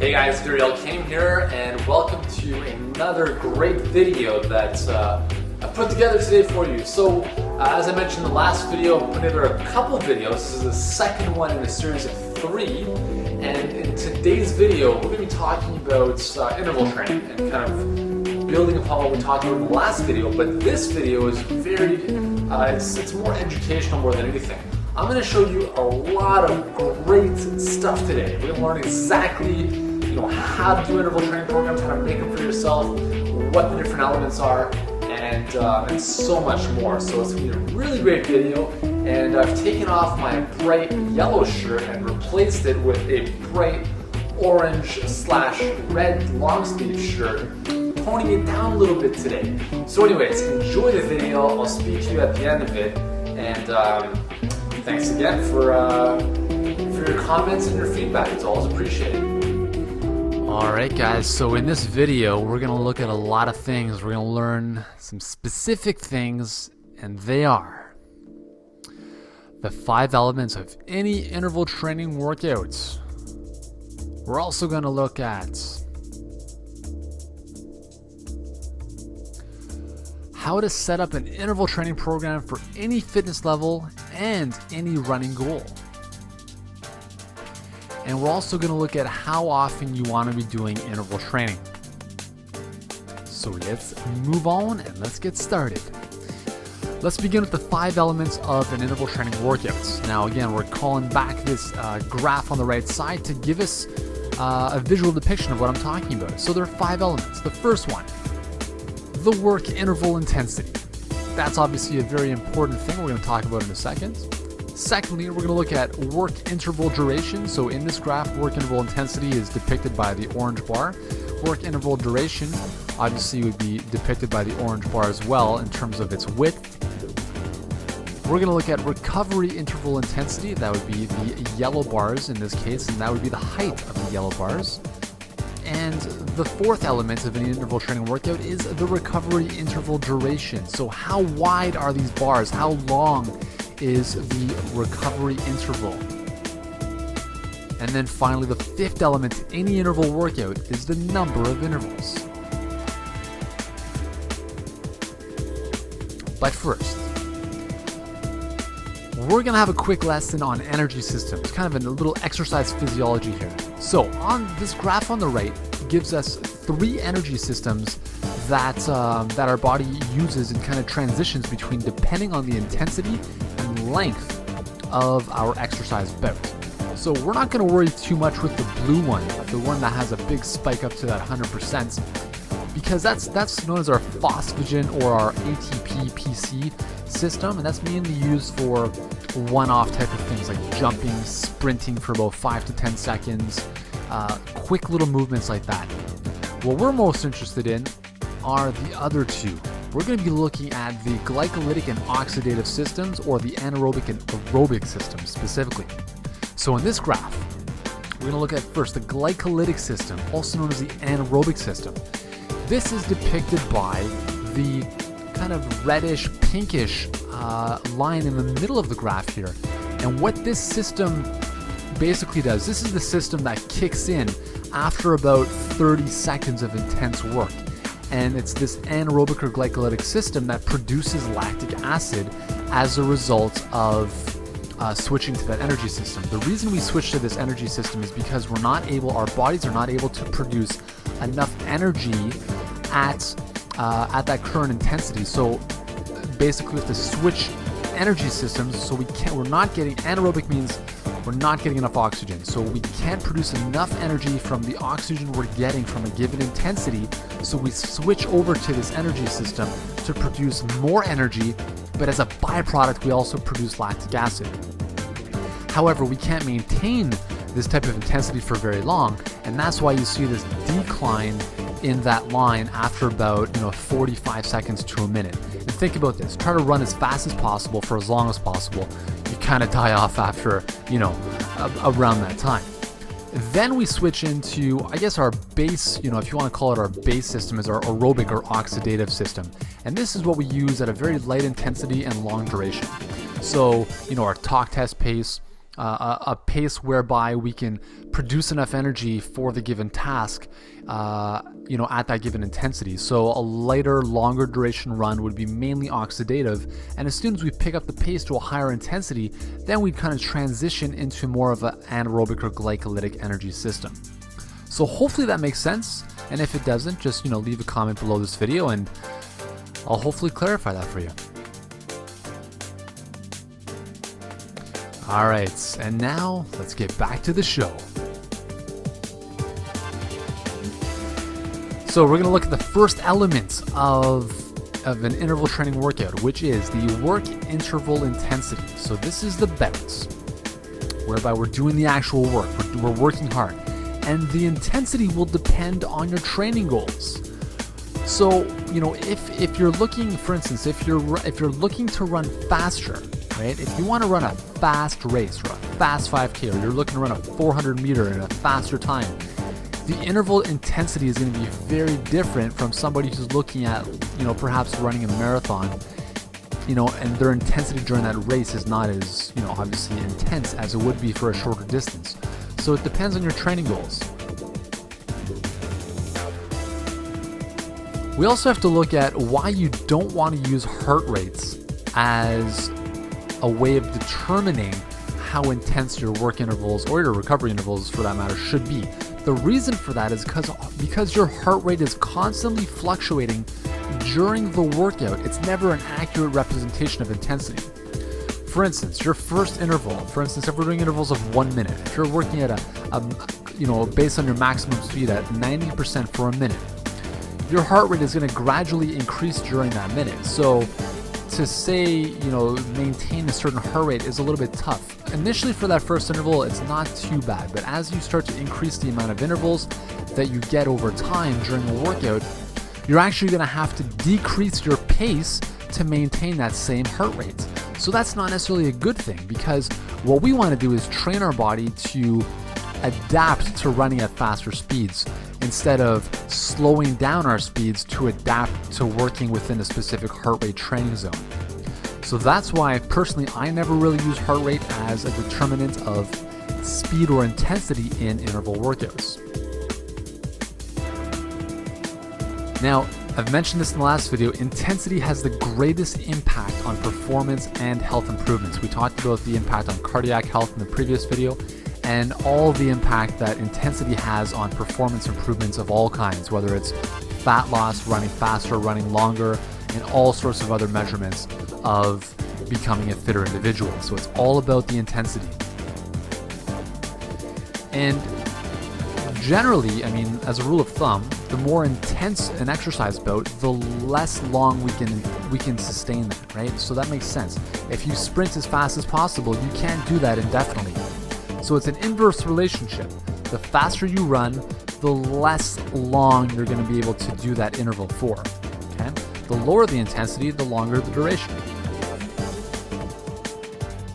Hey guys, Guriel Kane here, and welcome to another great video that I put together today for you. So, as I mentioned in the last video, I put together a couple of videos. This is the second one in a series of 3, and in today's video, we're going to be talking about interval training and kind of building upon what we talked about in the last video. But this video is very, it's more educational more than anything. I'm going to show you a lot of great stuff today. We're going to learn exactly how to do interval training programs, how to make them for yourself, what the different elements are, and so much more. So it's going to be a really great video, and I've taken off my bright yellow shirt and replaced it with a bright orange/red long sleeve shirt, toning it down a little bit today. So anyways, enjoy the video. I'll speak to you at the end of it, and thanks again for your comments and your feedback. It's always appreciated. Alright guys, so in this video we're going to look at a lot of things. We're going to learn some specific things, and they are the 5 elements of any interval training workout. We're also going to look at how to set up an interval training program for any fitness level and any running goal. And we're also going to look at how often you want to be doing interval training. So let's move on and let's get started. Let's begin with the 5 elements of an interval training workout. Now again, we're calling back this graph on the right side to give us a visual depiction of what I'm talking about. So there are 5 elements. The first one, the work interval intensity. That's obviously a very important thing we're going to talk about in a second. Secondly, we're going to look at work interval duration. So in this graph, work interval intensity is depicted by the orange bar. Work interval duration obviously would be depicted by the orange bar as well in terms of its width. We're going to look at recovery interval intensity. That would be the yellow bars in this case, and that would be the height of the yellow bars. And the 4th element of an interval training workout is the recovery interval duration. So how wide are these bars? How long is the recovery interval? And then finally, the 5th element in any interval workout is the number of intervals. But first, we're going to have a quick lesson on energy systems, kind of a little exercise physiology here. So on this graph on the right gives us 3 energy systems that our body uses and kind of transitions between depending on the intensity and length of our exercise bout. So we're not going to worry too much with the blue one, the one that has a big spike up to that 100%, because that's known as our phosphagen or our ATP-PC system, and that's mainly used for one-off type of things like jumping, sprinting for about 5 to 10 seconds, quick little movements like that. What we're most interested in are the other 2. We're going to be looking at the glycolytic and oxidative systems, or the anaerobic and aerobic systems specifically. So in this graph, we're going to look at first the glycolytic system, also known as the anaerobic system. This is depicted by the kind of reddish, pinkish line in the middle of the graph here. And what this system basically does, this is the system that kicks in after about 30 seconds of intense work. And it's this anaerobic or glycolytic system that produces lactic acid as a result of switching to that energy system. The reason we switch to this energy system is because our bodies are not able to produce enough energy at that current intensity. So basically we have to switch energy systems, so we're not getting, anaerobic means we're not getting enough oxygen. So we can't produce enough energy from the oxygen we're getting from a given intensity, so we switch over to this energy system to produce more energy, but as a byproduct we also produce lactic acid. However, we can't maintain this type of intensity for very long, and that's why you see this decline in that line after about 45 seconds to a minute. And think about this, try to run as fast as possible for as long as possible. You kind of die off after around that time. Then we switch into, I guess, our base, if you want to call it our base system, is our aerobic or oxidative system. And this is what we use at a very light intensity and long duration. So, our talk test pace, a pace whereby we can produce enough energy for the given task, at that given intensity. So a lighter, longer duration run would be mainly oxidative, and as soon as we pick up the pace to a higher intensity, then we'd kind of transition into more of an anaerobic or glycolytic energy system. So hopefully that makes sense, and if it doesn't, just leave a comment below this video and I'll hopefully clarify that for you. Alright, and now let's get back to the show. So we're going to look at the first element of an interval training workout, which is the work interval intensity. So this is the bounce, whereby we're doing the actual work, we're working hard, and the intensity will depend on your training goals. So, if you're looking, for instance, if you're looking to run faster, right? If you want to run a fast race or a fast 5K, or you're looking to run a 400 meter in a faster time, the interval intensity is going to be very different from somebody who's looking at, perhaps running a marathon, and their intensity during that race is not as, obviously intense as it would be for a shorter distance. So it depends on your training goals. We also have to look at why you don't want to use heart rates as a way of determining how intense your work intervals, or your recovery intervals for that matter, should be. The reason for that is because your heart rate is constantly fluctuating during the workout. It's never an accurate representation of intensity. For instance, your first interval, if we're doing intervals of 1 minute, if you're working at based on your maximum speed at 90% for a minute, your heart rate is going to gradually increase during that minute. So to say, maintain a certain heart rate is a little bit tough. Initially for that first interval, it's not too bad, but as you start to increase the amount of intervals that you get over time during the workout, you're actually going to have to decrease your pace to maintain that same heart rate. So that's not necessarily a good thing, because what we want to do is train our body to adapt to running at faster speeds instead of slowing down our speeds to adapt to working within a specific heart rate training zone. So that's why personally I never really use heart rate as a determinant of speed or intensity in interval workouts. Now, I've mentioned this in the last video, intensity has the greatest impact on performance and health improvements. We talked about the impact on cardiac health in the previous video, and all the impact that intensity has on performance improvements of all kinds, whether it's fat loss, running faster, running longer, and all sorts of other measurements of becoming a fitter individual. So it's all about the intensity. And generally, as a rule of thumb, the more intense an exercise bout, the less long we can sustain that, right? So that makes sense. If you sprint as fast as possible, you can't do that indefinitely. So it's an inverse relationship. The faster you run, the less long you're going to be able to do that interval for. Okay? The lower the intensity, the longer the duration.